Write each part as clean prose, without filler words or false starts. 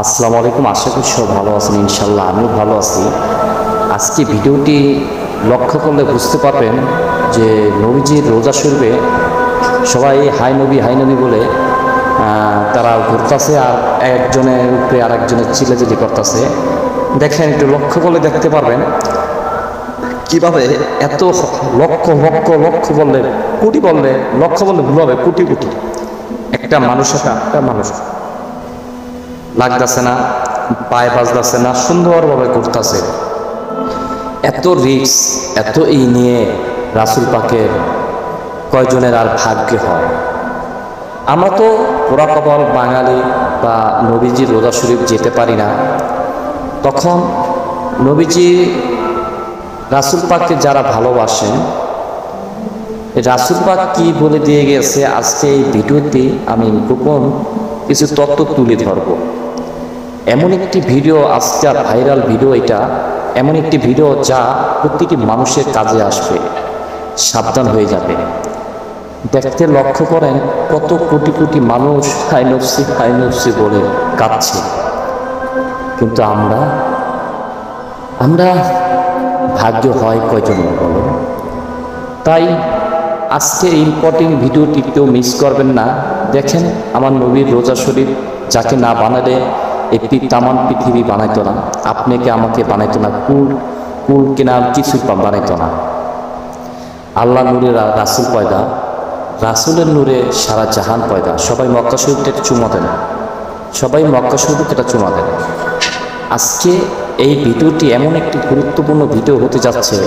আসসালামু আলাইকুম। আশা করি সব ভালো আছেন, ইনশাল্লাহ আমিও ভালো আছি। আজকে ভিডিওটি লক্ষ্য করলে বুঝতে পারবেন যে নবীজির রোজা শরীফে সবাই হাই নবী বলে তারা ঘুরতেছে, আর একজনের উপরে আর একজনের চিল্লাচিল্লি করতেছে। দেখেন, একটু লক্ষ্য করলে দেখতে পারবেন কিভাবে এত লক্ষ লক্ষ লক্ষ বললে কোটি, বললে লক্ষ বললে ভুল হবে, কোটি কোটি একটা মানুষের একটা মানুষ লাগতেছে না, পায়ে বাজতেছে না, সুন্দরভাবে ঘুরতেছে। এত রিস্ক, এত এই নিয়ে রাসূল পাকের কয়জনের আর ভাগ্যে হয়? আমরা তো পোড়া কপাল বাঙালি, বা নবীজির রোজা শরীফ যেতে পারি না। তখন নবীজি রাসূল পাককে যারা ভালোবাসেন, রাসূল পাক কি বলে দিয়ে গেছে, আজকে এই ভিডিওতে আমি গোপন কিছু তথ্য তুলে ধরব। এমন একটি ভিডিও, আজকে ভাইরাল ভিডিও, এটা এমন একটি ভিডিও যা প্রত্যেকটি মানুষের কাজে আসবে, সাবধান হয়ে যাবে। দেখতে লক্ষ্য করেন কত কোটি কোটি মানুষ হাই নফসি বলে কাঁদছে, কিন্তু আমরা ভাগ্য হয় কয়জন বলো? তাই আজকের ইম্পর্টেন্ট ভিডিওটি কেউ মিস করবেন না। দেখেন, আমার নবীর রোজা শরীফ যাকে না বানালে একটি তামান পৃথিবী বানাইতো না, আপনাকে আমাকে বানাইতো না, কুল কেনার কিছু বানাইতো না। আল্লাহ নূরে রাসূল পয়দা, রাসূলের নূরে সারা জাহান পয়দা। সবাই মক্কা শরীফটা চুমা দেন, সবাই মক্কা শরীফটা চুমা দেন। আজকে এই ভিডিওটি এমন একটি গুরুত্বপূর্ণ ভিডিও হতে যাচ্ছে,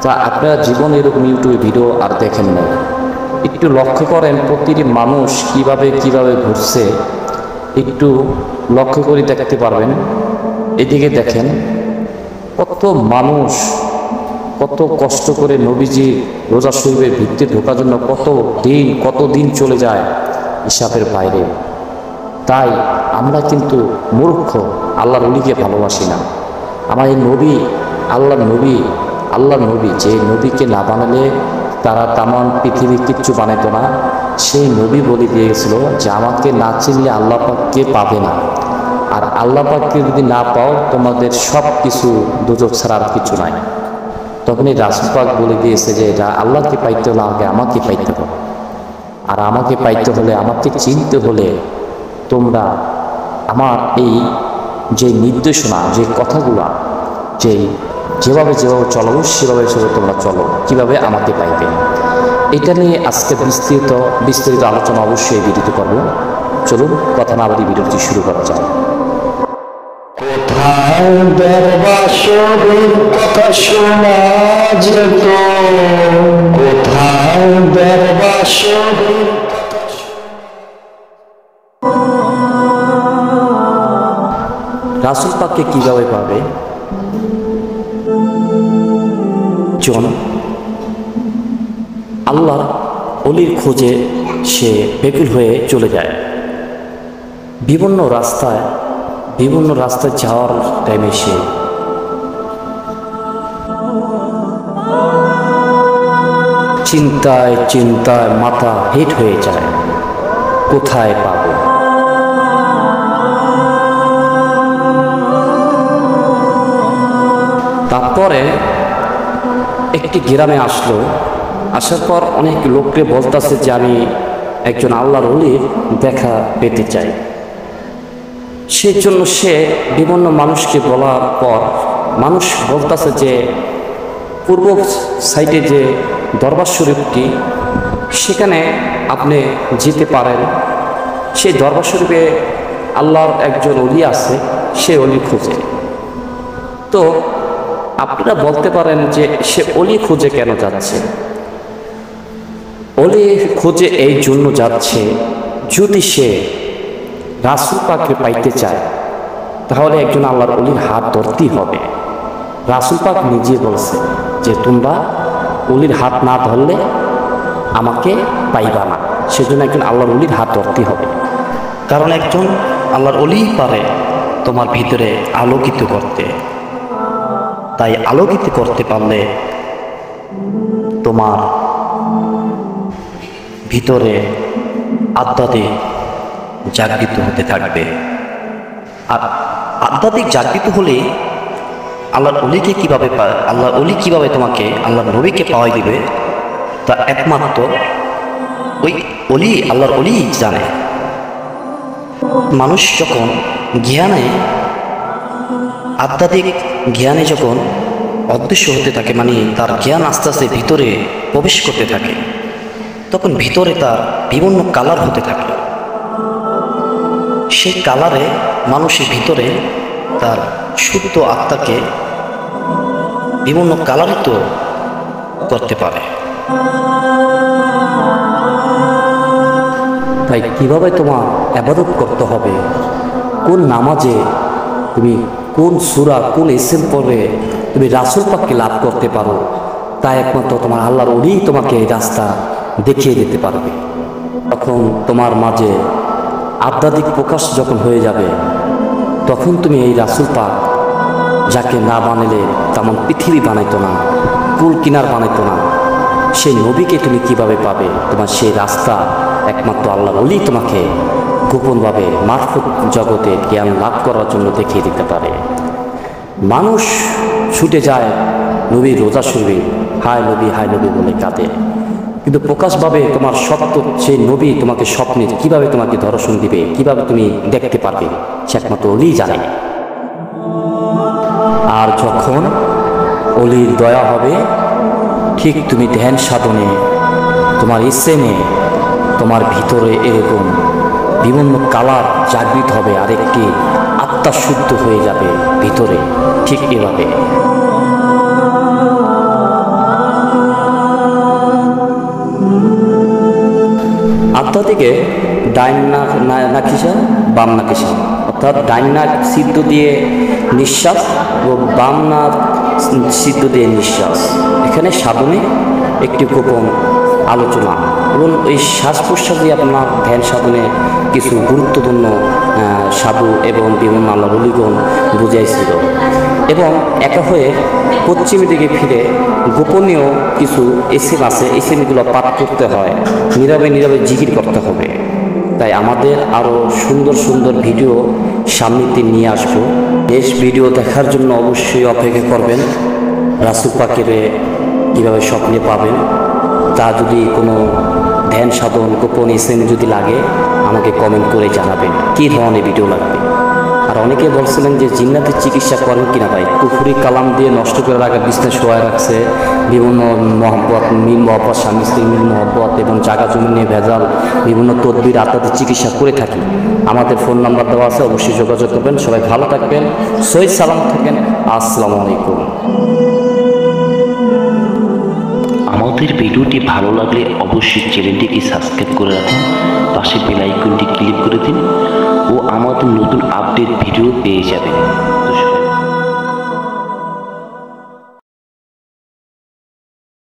তা আপনারা জীবনে এরকম ইউটিউবে ভিডিও আর দেখেন না। একটু লক্ষ্য করেন প্রতিটি মানুষ কিভাবে ঘুরছে, একটু লক্ষ্য করে দেখতে পারবেন। এদিকে দেখেন কত মানুষ কত কষ্ট করে নবীজি রোজা শরীফের ভিত্তি ঢোকার জন্য কত দিন চলে যায় হিসাবের বাইরে। তাই আমরা কিন্তু মূর্খ, আল্লাহর ওলিকে ভালোবাসি না। আমার এই নবী, আল্লাহর নবী, যে নবীকে না বানালে তারা তামাম পৃথিবী কিচ্ছু বানাইতো না। সেই নবী বলে দিয়ে গেছিল যে আমাকে না চিনলে আল্লাহ পাককে পাবে না, আর আল্লাহ পাককে যদি না পাও তোমাদের সব কিছু দোজখ ছাড়া আর কিছু নাই। তখন এই রাসূল পাক বলে দিয়েছে যে এটা আল্লাহকে পাইতে হলে আগে আমাকে পাইতে হবে, আর আমাকে পাইতে হলে, আমাকে চিনতে হলে তোমরা আমার এই যে নির্দেশনা, যে কথাগুলা, যেভাবে চলো সেভাবে তোমরা চলো, কিভাবে আমাকে পাইবে। এটা নিয়ে আজকে বিস্তারিত আলোচনা অবশ্যই ভিডিওতে করব। চলুন কথা না বলি ভিডিওটি শুরু করা যায়। কোথায় দরবাসরের কথা শোনা যেত, কোথায় দরবাসরের রাসূল পাককে কিভাবে পাবে? জন আল্লাহর অলির খোঁজে সে বেকুল হয়ে চলে যায়। বিভিন্ন রাস্তায় যাওয়ার টাইমে সে চিন্তায় মাথা হিট হয়ে যায়, কোথায় পাবো। তারপরে একটি গ্রামে আসার পর অনেক লোককে বলতেছে যে আমি একজন আল্লাহর ওলির দেখা পেতে চাই। সেই জন্য সে বিভিন্ন মানুষকে বলার পর মানুষ বলতেছে যে পূর্ব সাইডে যে দরবার শরীফটি, সেখানে আপনি যেতে পারেন। সেই দরবার শরীফে আল্লাহর একজন ওলি আছে, সে ওলি খুঁজে। তো আপনারা বলতে পারেন যে সে অলি খুঁজে কেন যাচ্ছে? অলি খুঁজে এই জন্য যাচ্ছে, যদি সে রাসূল পাককে পাইতে চায় তাহলে একজন আল্লাহর অলির হাত ধরতেই হবে। রাসূল পাক নিজে বলছে যে তোমরা অলির হাত না ধরলে আমাকে পাইবা না। সেজন্য একজন আল্লাহর অলির হাত ধরতেই হবে, কারণ একজন আল্লাহর অলিই পারে তোমার ভিতরে আলোকিত করতে। তাই আলোকিত করতে পারলে তোমার ভিতরে আত্মাতে জাগৃত হতে থাকবে। আর আধ্যাত্মিক জাগৃত হলে আল্লাহর অলিকে কীভাবে আল্লাহর অলি কীভাবে তোমাকে আল্লাহর নবীকে পাওয়াই দিবে তা একমাত্র ওই অলি আল্লাহর অলি জানে। মানুষ যখন জ্ঞানে আধ্যাত্মিক জ্ঞানে যখন অদৃশ্য হতে থাকে, মানে তার জ্ঞান আস্তে আস্তে ভিতরে প্রবেশ করতে থাকে, তখন ভিতরে তার বিভিন্ন কালার হতে থাকে। সেই কালারে মানুষের ভিতরে তার শুদ্ধ আত্মাকে বিভিন্ন কালারিত করতে পারে। তাই কিভাবে তোমার ইবাদত করতে হবে, কোন নামাজে তুমি কোন সূরা কোন ইসম পড়ে তুমি রাসূল পাককে লাভ করতে পারো, তা একমাত্র তোমার আল্লাহর ওলিই তোমাকে এই রাস্তা দেখিয়ে দিতে পারবে। তখন তোমার মাঝে আধ্যাত্মিক প্রকাশ যখন হয়ে যাবে, তখন তুমি এই রাসূল পাক যাকে না বানালে তেমন পৃথিবী বানাইতো না, কুল কিনার বানাইতো না, সেই নবীকে তুমি কিভাবে পাবে? তোমার সেই রাস্তা একমাত্র আল্লাহর ওলি তোমাকে গোপনভাবে মারফত জগতে জ্ঞান লাভ করার জন্য দেখিয়ে দিতে পারে। মানুষ ছুটে যায় নবীর রোজা শরীফে, হায় নবী বলে কাঁদে, কিন্তু প্রকাশভাবে তোমার সত্য সেই নবী তোমাকে স্বপ্নে কিভাবে তোমাকে দর্শন দিবে, কিভাবে তুমি দেখতে পারবে, সে একমাত্র ওলি জানে। আর যখন অলির দয়া হবে, ঠিক তুমি ধ্যান সাধনে তোমার ইসেমে তোমার ভিতরে এরকম বিভিন্ন কালার জাগৃত হবে, আরেকটি আত্মা শুদ্ধ হয়ে যাবে ভিতরে। ঠিক এভাবে আত্মা থেকে ডাইন না কিসা বাম না কিসা, অর্থাৎ ডাইন নাক সিদ্ধ দিয়ে নিঃশ্বাস ও বাম নাক সিদ্ধ দিয়ে নিঃশ্বাস, এখানে সাধনে একটি গোপন আলোচনা এবং এই শ্বাস প্রশ্বাস দিয়ে আপনার ধ্যান সাধনে কিছু গুরুত্বপূর্ণ সাধু এবং বিভিন্ন আল্লাহর ওলিগণ বুঝাইছিল। এবং একা হয়ে পশ্চিমের দিকে ফিরে গোপনীয় কিছু এসিম আছে, এসিমগুলো পাঠ করতে হয়, নীরবে নীরবে জিকির করতে হবে। তাই আমাদের আরও সুন্দর সুন্দর ভিডিও সামনেতে নিয়ে আসবো। বেশ ভিডিও দেখার জন্য অবশ্যই অপেক্ষা করবেন। রাসূল পাকের কীভাবে স্বপ্নে পাবেন, তা যদি কোনো ধ্যান সাধন গোপন এসএম যদি লাগে আমাকে কমেন্ট করে জানাবেন কী ধরনের ভিডিও লাগবে। আর অনেকে বলছিলেন যে জিন্নাতের চিকিৎসা করেন কিনা ভাই, কুফরি কালাম দিয়ে নষ্ট করে রাখার বিজনেস শোয়ায় রাখছে, বিভিন্ন মহব্বত মিল মহব্বত স্বামী স্ত্রী মিল মহব্বত এবং জায়গা জমি নিয়ে ভেজাল বিভিন্ন তদবির আত্মাদের চিকিৎসা করে থাকি। আমাদের ফোন নাম্বার দেওয়া আছে, অবশ্যই যোগাযোগ করবেন। সবাই ভালো থাকবেন, সহি সালাম থাকেন। আসসালামু আলাইকুম। আমাদের ভিডিওটি ভালো লাগলে অবশ্যই চ্যানেলটিকে সাবস্ক্রাইব করে রাখুন, পাশে বেল আইকনটি ক্লিক করে দিন ও আমাদের নতুন আপডেট ভিডিও পেয়ে যাবেন।